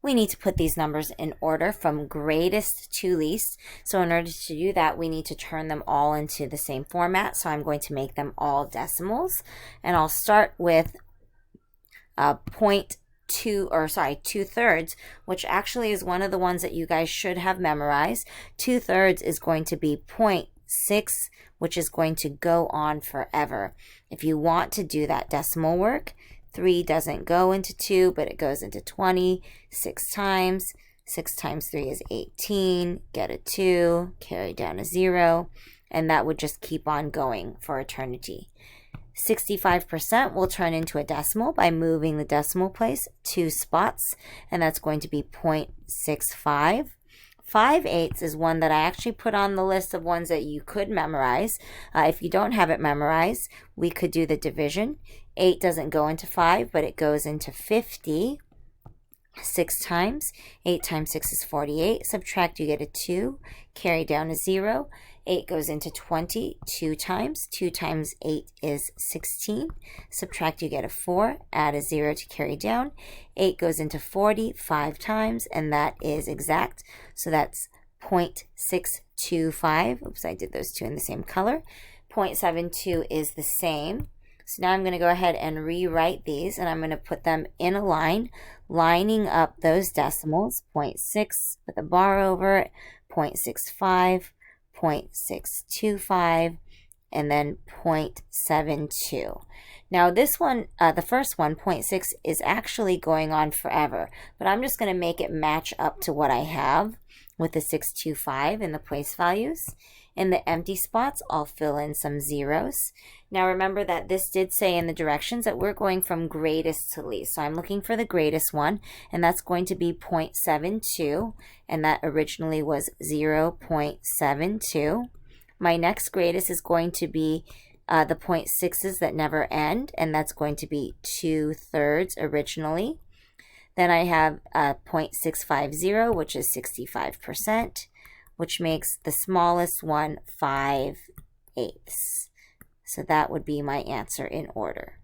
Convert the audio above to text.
we need to put these numbers in order from greatest to least. So in order to do that, we need to turn them all into the same format. So I'm going to make them all decimals, and I'll start with 2/3, which actually is one of the ones that you guys should have memorized. 2/3 is going to be 0.6, which is going to go on forever. If you want to do that decimal work, 3 doesn't go into 2, but it goes into 20 6 times. 6 times 3 is 18. Get a 2, carry down a 0, and that would just keep on going for eternity. 65% will turn into a decimal by moving the decimal place 2 spots, and that's going to be 0.65. 5/8 is one that I actually put on the list of ones that you could memorize. If you don't have it memorized, we could do the division. 8 doesn't go into 5, but it goes into 50. 6 times. 8 times 6 is 48. Subtract, you get a 2. Carry down a 0. 8 goes into 20 2 times. 2 times 8 is 16. Subtract, you get a 4. Add a 0 to carry down. 8 goes into 40 5 times, and that is exact. So that's 0.625. Oops, I did those two in the same color. 0.72 is the same. So now I'm going to go ahead and rewrite these, and I'm going to put them in a line, lining up those decimals. 0.6 with a bar over it, 0.65, 0.625, and then 0.72. Now this one, the first one, 0.6, is actually going on forever, but I'm just going to make it match up to what I have with the 625 and the place values. In the empty spots, I'll fill in some zeros. Now remember that this did say in the directions that we're going from greatest to least. So I'm looking for the greatest one, and that's going to be 0.72, and that originally was 0.72. My next greatest is going to be the 0.6s that never end, and that's going to be 2/3 originally. Then I have 0.650, which is 65%, which makes the smallest one 5/8. So that would be my answer in order.